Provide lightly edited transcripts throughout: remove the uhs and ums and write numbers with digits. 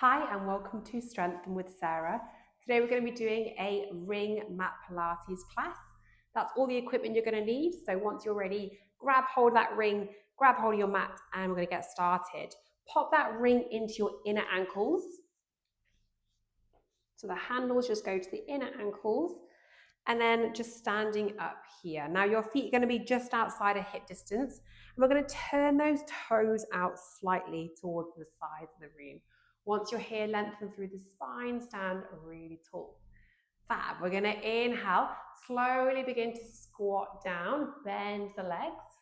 Hi and welcome to Strengthen with Sarah. Today we're going to be doing a ring mat Pilates class. That's all the equipment you're going to need. So once you're ready, grab hold of that ring, grab hold of your mat, and we're going to get started. Pop that ring into your inner ankles. So the handles just go to the inner ankles and then just standing up here. Now your feet are going to be just outside of hip distance and we're going to turn those toes out slightly towards the sides of the room. Once you're here, lengthen through the spine, stand really tall. Fab. We're going to inhale, slowly begin to squat down, bend the legs,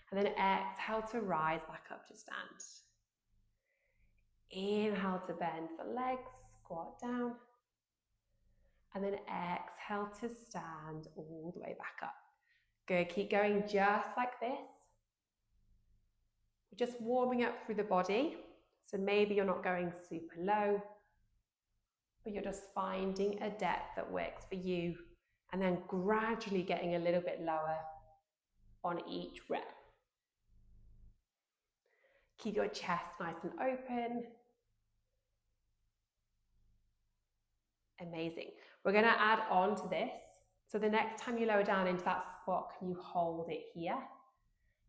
and then exhale to rise back up to stand. Inhale to bend the legs, squat down, and then exhale to stand all the way back up. Good, keep going just like this. We're just warming up through the body. So maybe you're not going super low, but you're just finding a depth that works for you and then gradually getting a little bit lower on each rep. Keep your chest nice and open. Amazing. We're going to add on to this. So the next time you lower down into that squat, can you hold it here?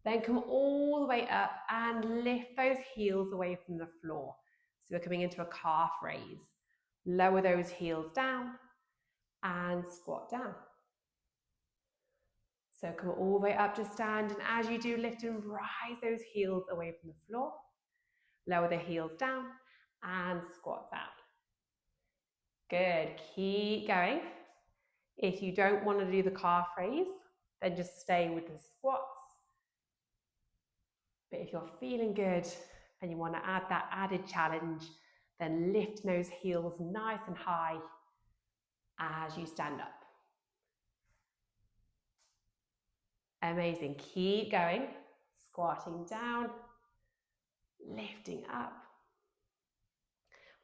Then come all the way up and lift those heels away from the floor. So we're coming into a calf raise. Lower those heels down and squat down. So come all the way up to stand, and as you do, lift and rise those heels away from the floor. Lower the heels down and squat down. Good, keep going. If you don't want to do the calf raise, then just stay with the squats. But if you're feeling good and you want to add that added challenge, then lift those heels nice and high as you stand up. Amazing, keep going. Squatting down, lifting up.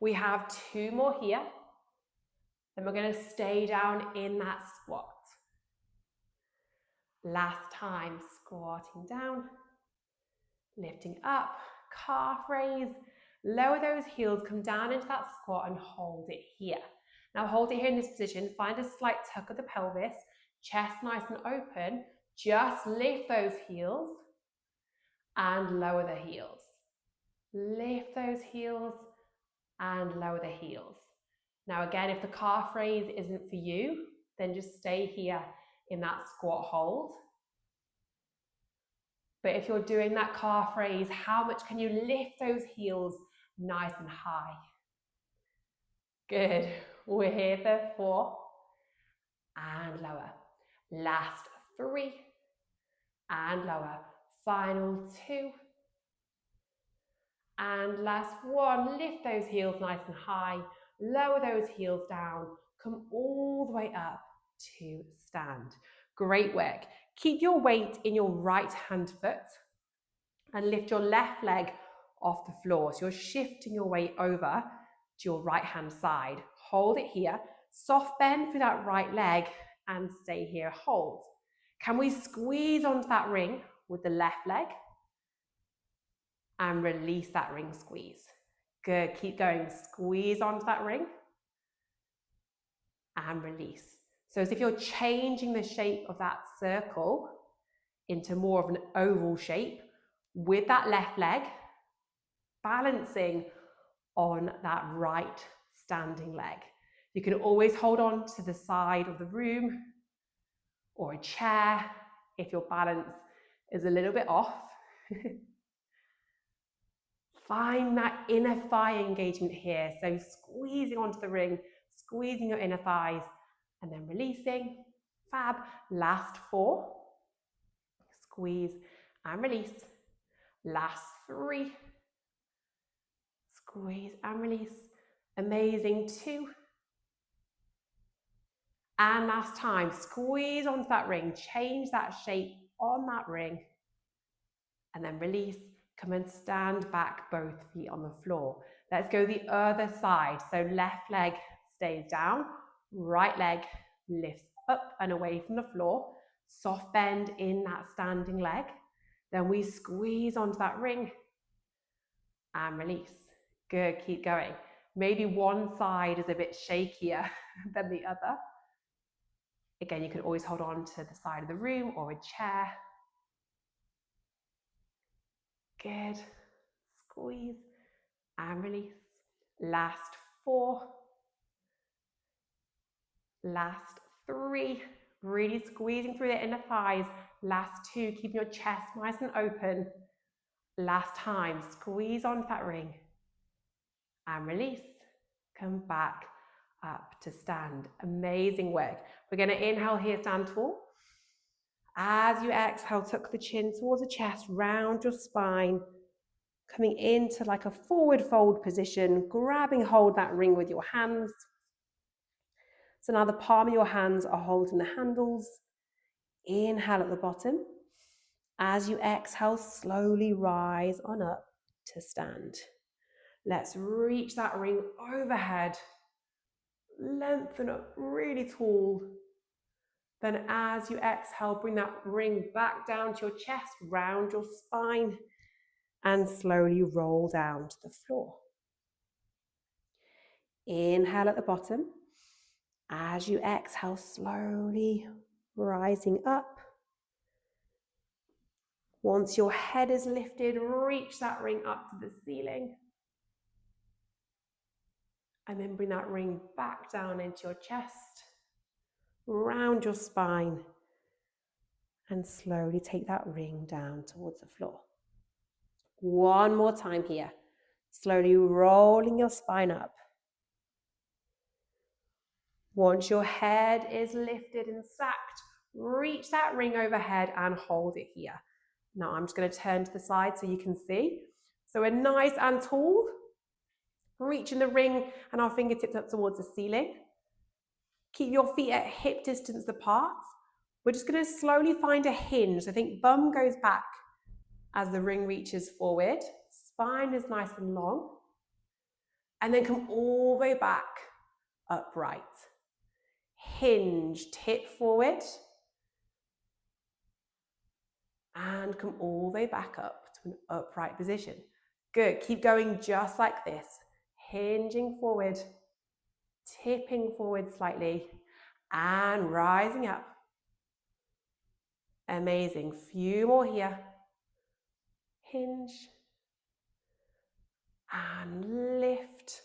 We have 2 more here. Then we're going to stay down in that squat. Last time, squatting down, lifting up, calf raise, lower those heels, come down into that squat and hold it here. Now hold it here in this position, find a slight tuck of the pelvis, chest nice and open, just lift those heels and lower the heels. Lift those heels and lower the heels. Now again, if the calf raise isn't for you, then just stay here in that squat hold. But if you're doing that calf raise, how much can you lift those heels nice and high? Good. We're here for 4 and lower. Last 3 and lower. Final 2 and last 1. Lift those heels nice and high. Lower those heels down. Come all the way up to stand. Great work. Keep your weight in your right hand foot and lift your left leg off the floor. So you're shifting your weight over to your right hand side. Hold it here. Soft bend through that right leg and stay here. Hold. Can we squeeze onto that ring with the left leg? And release that ring squeeze. Good, keep going. Squeeze onto that ring and release. So as if you're changing the shape of that circle into more of an oval shape with that left leg, balancing on that right standing leg. You can always hold on to the side of the room or a chair if your balance is a little bit off. Find that inner thigh engagement here. So squeezing onto the ring, squeezing your inner thighs, and then releasing. Fab. Last 4. Squeeze and release. Last 3. Squeeze and release. Amazing. 2. And last time. Squeeze onto that ring. Change that shape on that ring. And then release. Come and stand back, both feet on the floor. Let's go the other side. So left leg stays down, right leg lifts up and away from the floor. Soft bend in that standing leg. Then we squeeze onto that ring and release. Good, keep going. Maybe one side is a bit shakier than the other. Again, you can always hold on to the side of the room or a chair. Good. Squeeze and release. Last 4. Last 3. Really squeezing through the inner thighs. Last 2. Keeping your chest nice and open. Last time. Squeeze onto that ring. And release. Come back up to stand. Amazing work. We're going to inhale here, stand tall. As you exhale, tuck the chin towards the chest, round your spine, coming into like a forward fold position, grabbing hold that ring with your hands. So now the palm of your hands are holding the handles. Inhale at the bottom. As you exhale, slowly rise on up to stand. Let's reach that ring overhead. Lengthen up really tall. Then as you exhale, bring that ring back down to your chest, round your spine, and slowly roll down to the floor. Inhale at the bottom. As you exhale, slowly rising up. Once your head is lifted, reach that ring up to the ceiling. And then bring that ring back down into your chest, round your spine, and slowly take that ring down towards the floor. One more time here. Slowly rolling your spine up. Once your head is lifted and stacked, reach that ring overhead and hold it here. Now I'm just going to turn to the side so you can see. So we're nice and tall, reaching the ring and our fingertips up towards the ceiling. Keep your feet at hip distance apart. We're just going to slowly find a hinge. I think bum goes back as the ring reaches forward. Spine is nice and long. And then come all the way back, upright. Hinge, tip forward. And come all the way back up to an upright position. Good, keep going just like this. Hinging forward, tipping forward slightly, and rising up. Amazing, few more here. Hinge, and lift.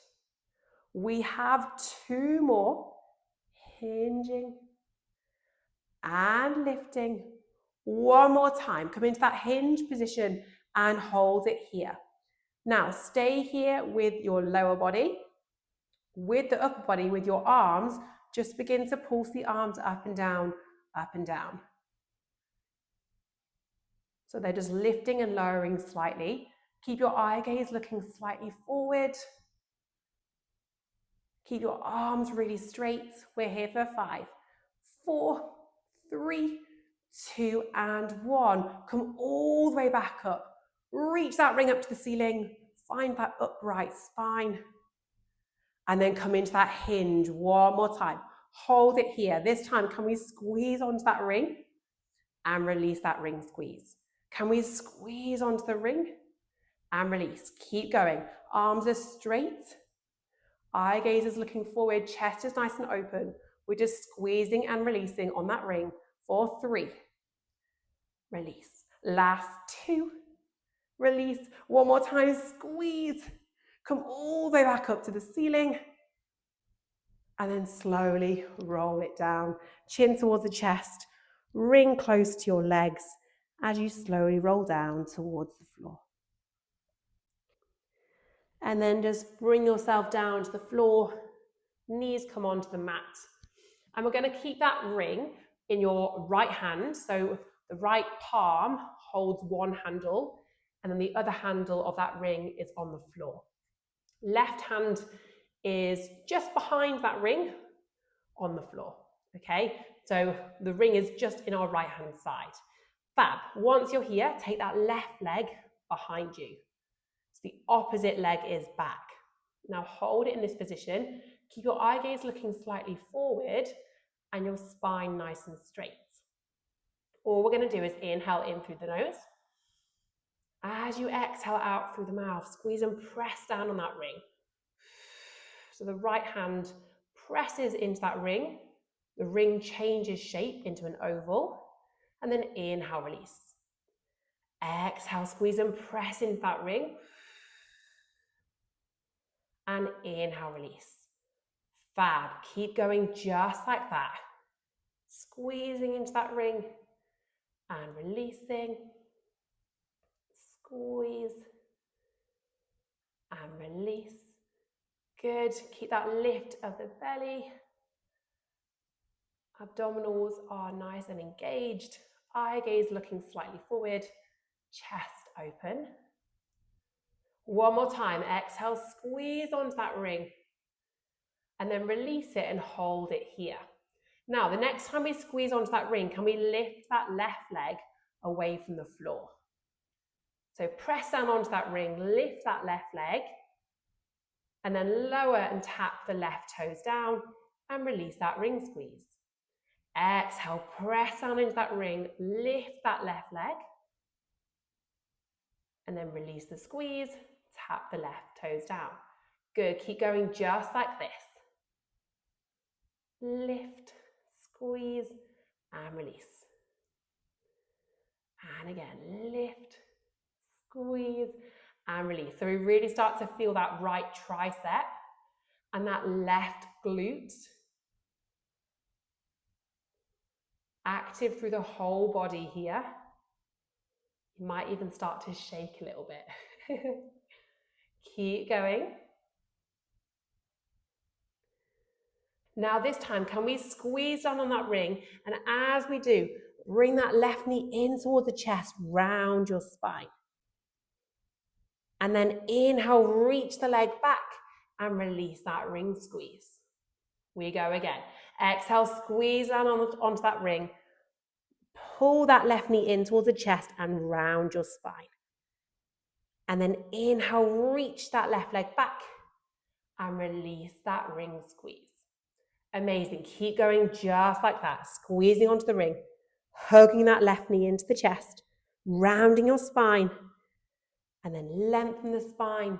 We have 2 more. Hinging, and lifting. One more time, come into that hinge position and hold it here. Now stay here with your lower body. With the upper body, with your arms, just begin to pulse the arms up and down, up and down. So they're just lifting and lowering slightly. Keep your eye gaze looking slightly forward. Keep your arms really straight. We're here for 5, 4, 3, 2, and 1. Come all the way back up. Reach that ring up to the ceiling. Find that upright spine. And then come into that hinge one more time. Hold it here. This time, can we squeeze onto that ring? And release that ring squeeze. Can we squeeze onto the ring? And release. Keep going. Arms are straight. Eye gaze is looking forward. Chest is nice and open. We're just squeezing and releasing on that ring for 3. Release. Last 2. Release. One more time. Squeeze. Come all the way back up to the ceiling. And then slowly roll it down. Chin towards the chest. Ring close to your legs as you slowly roll down towards the floor. And then just bring yourself down to the floor. Knees come onto the mat. And we're going to keep that ring in your right hand. So the right palm holds one handle, and then the other handle of that ring is on the floor. Left hand is just behind that ring on the floor. Okay, so the ring is just in our right hand side. Fab. Once you're here, take that left leg behind you. So the opposite leg is back. Now hold it in this position. Keep your eye gaze looking slightly forward and your spine nice and straight. All we're going to do is inhale in through the nose As you exhale out through the mouth, squeeze and press down on that ring. So the right hand presses into that ring. The ring changes shape into an oval. And then inhale, release. Exhale, squeeze and press into that ring. And inhale, release. Fab. Keep going just like that. Squeezing into that ring and releasing. Squeeze and release. Good. Keep that lift of the belly. Abdominals are nice and engaged. Eye gaze looking slightly forward. Chest open. One more time. Exhale, squeeze onto that ring. And then release it and hold it here. Now, the next time we squeeze onto that ring, can we lift that left leg away from the floor? So press down onto that ring, lift that left leg, and then lower and tap the left toes down and release that ring squeeze. Exhale, press down into that ring, lift that left leg, and then release the squeeze, tap the left toes down. Good, keep going just like this. Lift, squeeze, and release. And again, lift, squeeze, and release. So we really start to feel that right tricep and that left glute active through the whole body here. You might even start to shake a little bit. Keep going. Now this time, can we squeeze down on that ring? And as we do, bring that left knee in towards the chest, round your spine. And then inhale, reach the leg back and release that ring squeeze. We go again. Exhale, squeeze down onto that ring. Pull that left knee in towards the chest and round your spine. And then inhale, reach that left leg back and release that ring squeeze. Amazing. Keep going just like that. Squeezing onto the ring, hugging that left knee into the chest, rounding your spine, and then lengthen the spine.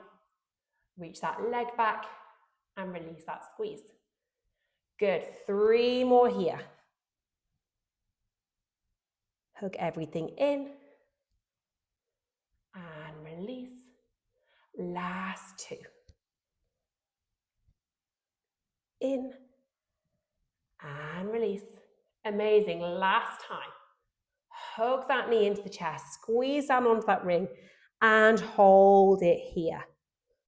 Reach that leg back and release that squeeze. Good. 3 more here. Hug everything in and release. Last 2. In and release. Amazing. Last time. Hug that knee into the chest. Squeeze down onto that ring and hold it here.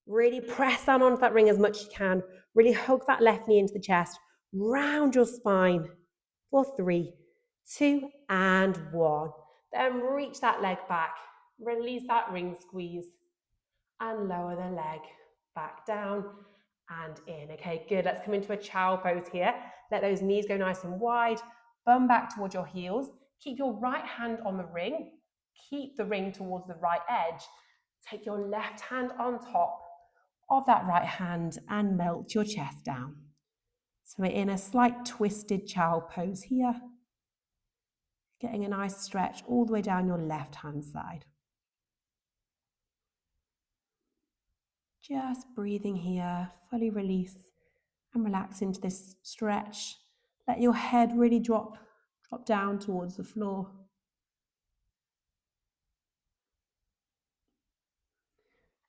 Really press down onto that ring as much as you can. Really hug that left knee into the chest. Round your spine for 3, 2, and 1. Then reach that leg back. Release that ring squeeze. And lower the leg back down and in. Okay, good. Let's come into a child pose here. Let those knees go nice and wide. Bum back towards your heels. Keep your right hand on the ring. Keep the ring towards the right edge. Take your left hand on top of that right hand and melt your chest down. So we're in a slight twisted child pose here. Getting a nice stretch all the way down your left hand side. Just breathing here, fully release and relax into this stretch. Let your head really drop down towards the floor.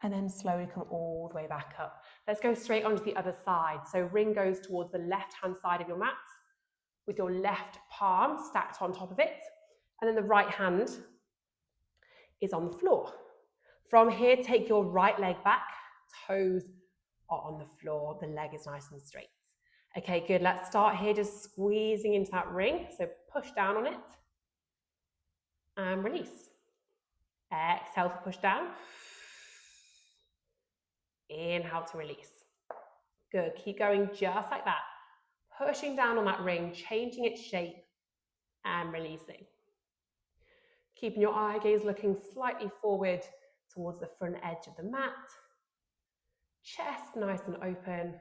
And then slowly come all the way back up. Let's go straight onto the other side. So ring goes towards the left-hand side of your mat with your left palm stacked on top of it. And then the right hand is on the floor. From here, take your right leg back. Toes are on the floor. The leg is nice and straight. Okay, good. Let's start here just squeezing into that ring. So push down on it and release. Exhale to push down. Inhale to release. Good. Keep going just like that. Pushing down on that ring, changing its shape and releasing. Keeping your eye gaze looking slightly forward towards the front edge of the mat. Chest nice and open.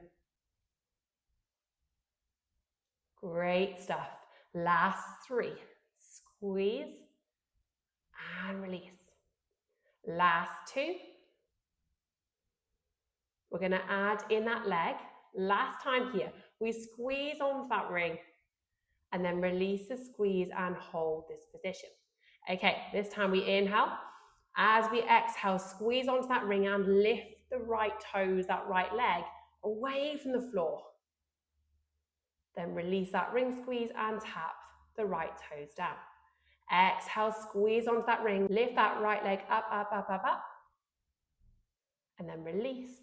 Great stuff. Last 3. Squeeze and release. Last 2. We're going to add in that leg. Last time here, we squeeze onto that ring and then release the squeeze and hold this position. Okay, this time we inhale. As we exhale, squeeze onto that ring and lift the right toes, that right leg, away from the floor. Then release that ring squeeze and tap the right toes down. Exhale, squeeze onto that ring, lift that right leg up, up, up, up, up. And then release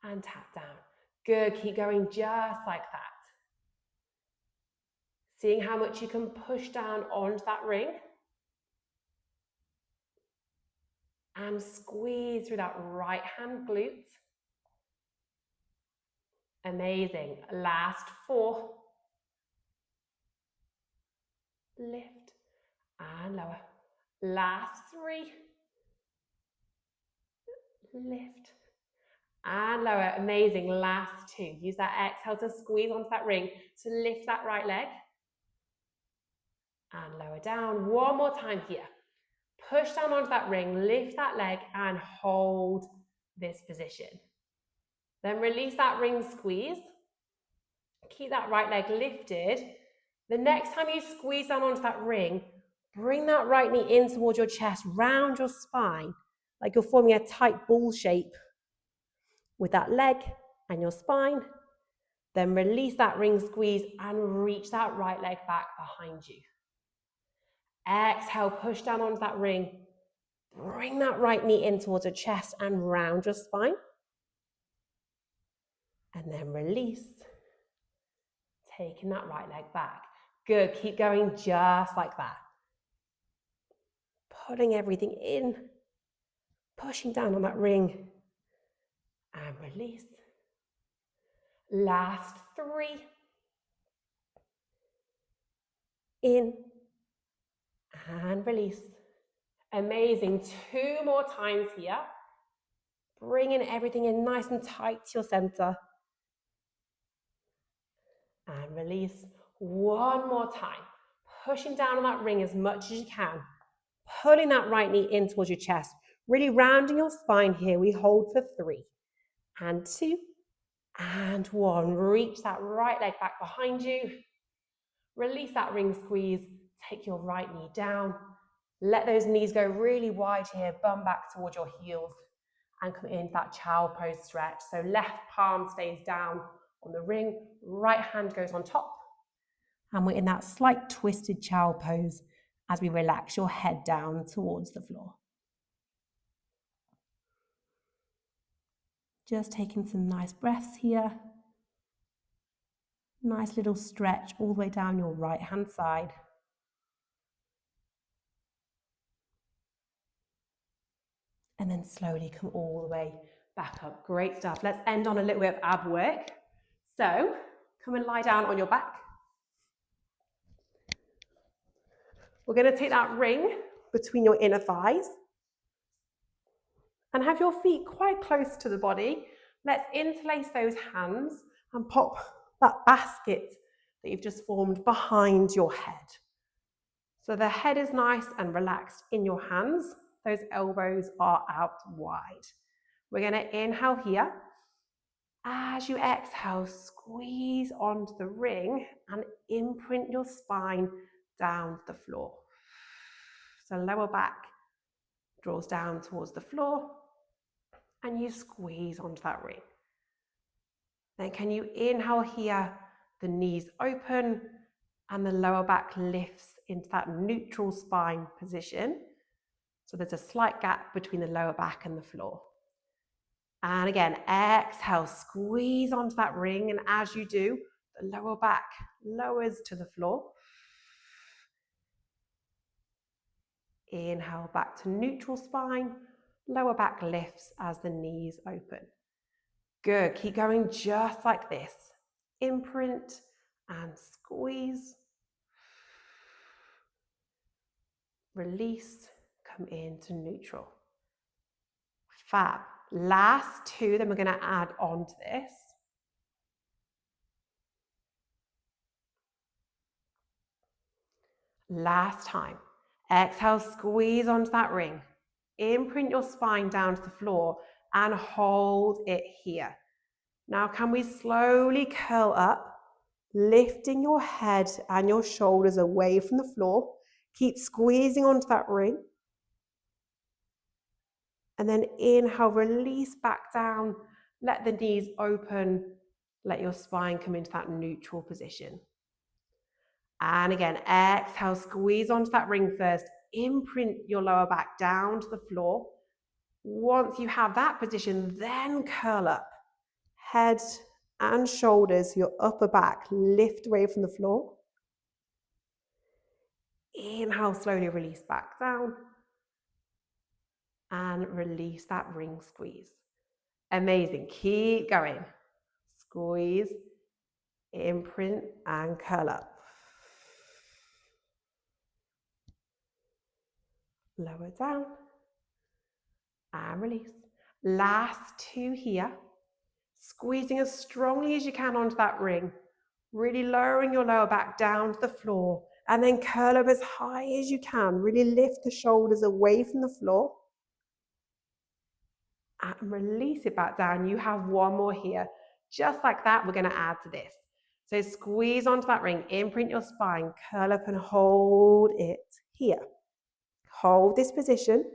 and tap down. Good, keep going just like that. Seeing how much you can push down onto that ring. And squeeze through that right hand glute. Amazing. Last 4. Lift and lower. Last 3. Lift and lower. Amazing. Last 2. Use that exhale to squeeze onto that ring to lift that right leg. And lower down. One more time here. Push down onto that ring, lift that leg and hold this position. Then release that ring squeeze. Keep that right leg lifted. The next time you squeeze down onto that ring, bring that right knee in towards your chest, round your spine, like you're forming a tight ball shape with that leg and your spine. Then release that ring squeeze and reach that right leg back behind you. Exhale, push down onto that ring. Bring that right knee in towards your chest and round your spine. And then release. Taking that right leg back. Good, keep going just like that. Pulling everything in. Pushing down on that ring. And release. Last 3. In. And release. Amazing. 2 more times here. Bringing everything in nice and tight to your center. And release. 1 more time. Pushing down on that ring as much as you can. Pulling that right knee in towards your chest. Really rounding your spine here. We hold for 3. And 2. And 1. Reach that right leg back behind you. Release that ring squeeze. Take your right knee down. Let those knees go really wide here. Bum back towards your heels. And come into that child pose stretch. So left palm stays down on the ring. Right hand goes on top. And we're in that slight twisted child pose as we relax your head down towards the floor. Just taking some nice breaths here. Nice little stretch all the way down your right hand side. And then slowly come all the way back up. Great stuff. Let's end on a little bit of ab work. So come and lie down on your back. We're going to take that ring between your inner thighs and have your feet quite close to the body. Let's interlace those hands and pop that basket that you've just formed behind your head. So the head is nice and relaxed in your hands. Those elbows are out wide. We're going to inhale here. As you exhale, squeeze onto the ring and imprint your spine down the floor. So lower back draws down towards the floor and you squeeze onto that ring. Then can you inhale here, the knees open and the lower back lifts into that neutral spine position. So there's a slight gap between the lower back and the floor. And again, exhale, squeeze onto that ring. And as you do, the lower back lowers to the floor. Inhale back to neutral spine. Lower back lifts as the knees open. Good, keep going just like this. Imprint and squeeze. Release, come into neutral. Fab. Last 2, then we're going to add on to this. Last time. Exhale, squeeze onto that ring. Imprint your spine down to the floor and hold it here. Now, can we slowly curl up, lifting your head and your shoulders away from the floor. Keep squeezing onto that ring. And then inhale, release back down. Let the knees open. Let your spine come into that neutral position. And again, exhale, squeeze onto that ring first. Imprint your lower back down to the floor. Once you have that position, then curl up. Head and shoulders, your upper back, lift away from the floor. Inhale, slowly release back down. And release that ring squeeze. Amazing. Keep going. Squeeze, imprint, and curl up. Lower down. And release. Last two here. Squeezing as strongly as you can onto that ring. Really lowering your lower back down to the floor. And then curl up as high as you can. Really lift the shoulders away from the floor. And release it back down. You have one more here. Just like that, we're going to add to this. So squeeze onto that ring, imprint your spine, curl up and hold it here. Hold this position.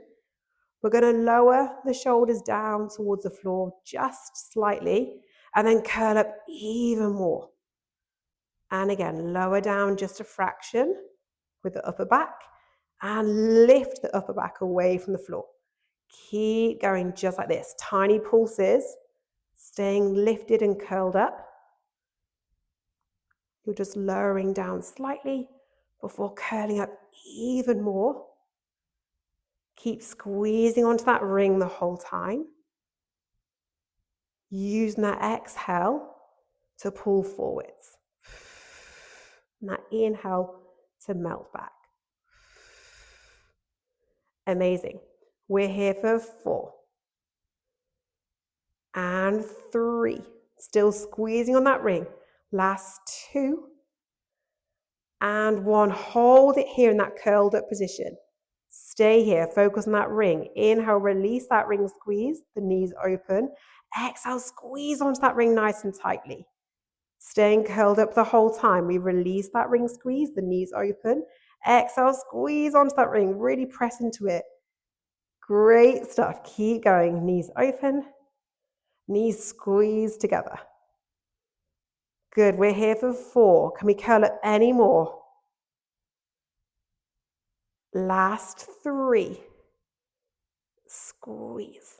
We're going to lower the shoulders down towards the floor just slightly and then curl up even more. And again, lower down just a fraction with the upper back and lift the upper back away from the floor. Keep going just like this. Tiny pulses, staying lifted and curled up. You're just lowering down slightly before curling up even more. Keep squeezing onto that ring the whole time. Using that exhale to pull forwards. And that inhale to melt back. Amazing. We're here for 4. And 3. Still squeezing on that ring. Last 2. And 1. Hold it here in that curled up position. Stay here. Focus on that ring. Inhale, release that ring squeeze. The knees open. Exhale, squeeze onto that ring nice and tightly. Staying curled up the whole time. We release that ring squeeze. The knees open. Exhale, squeeze onto that ring. Really press into it. Great stuff. Keep going. Knees open. Knees squeeze together. Good. We're here for 4. Can we curl up any more? Last 3. Squeeze.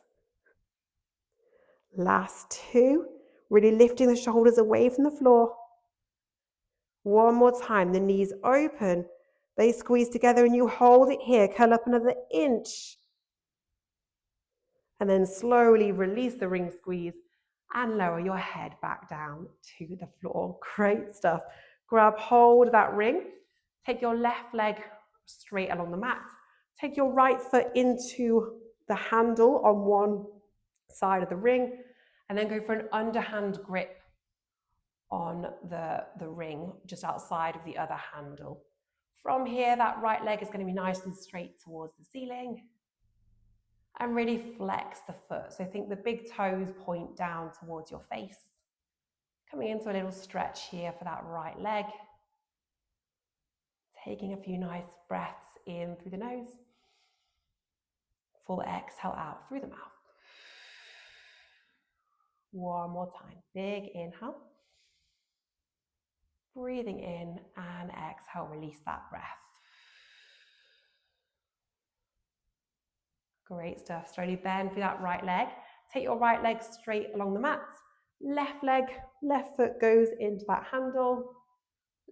Last 2. Really lifting the shoulders away from the floor. One more time. The knees open. They squeeze together and you hold it here. Curl up another inch. And then slowly release the ring squeeze and lower your head back down to the floor. Great stuff. Grab hold of that ring. Take your left leg straight along the mat. Take your right foot into the handle on one side of the ring and then go for an underhand grip on the ring just outside of the other handle. From here, that right leg is going to be nice and straight towards the ceiling. And really flex the foot. So think the big toes point down towards your face. Coming into a little stretch here for that right leg. Taking a few nice breaths in through the nose. Full exhale out through the mouth. One more time. Big inhale. Breathing in and exhale, release that breath. Great stuff. Slowly bend through that right leg. Take your right leg straight along the mat. Left leg, left foot goes into that handle.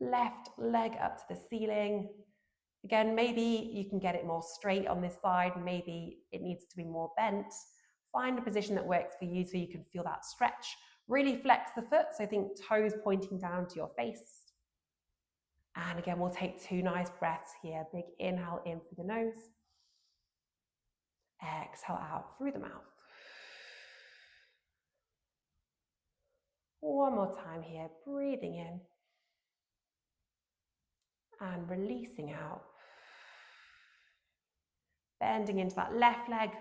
Left leg up to the ceiling. Again, maybe you can get it more straight on this side. Maybe it needs to be more bent. Find a position that works for you so you can feel that stretch. Really flex the foot. So think toes pointing down to your face. And again, we'll take 2 nice breaths here. Big inhale in through the nose. Exhale out through the mouth. One more time here. Breathing in. And releasing out. Bending into that left leg.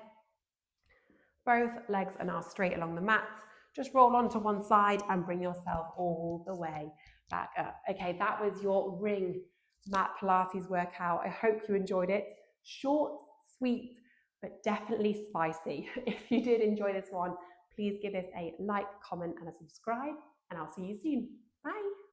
Both legs are now straight along the mat. Just roll onto one side and bring yourself all the way back up. Okay, that was your ring mat Pilates workout. I hope you enjoyed it. Short, sweet, but definitely spicy. If you did enjoy this one, please give this a like, comment, and a subscribe, and I'll see you soon. Bye.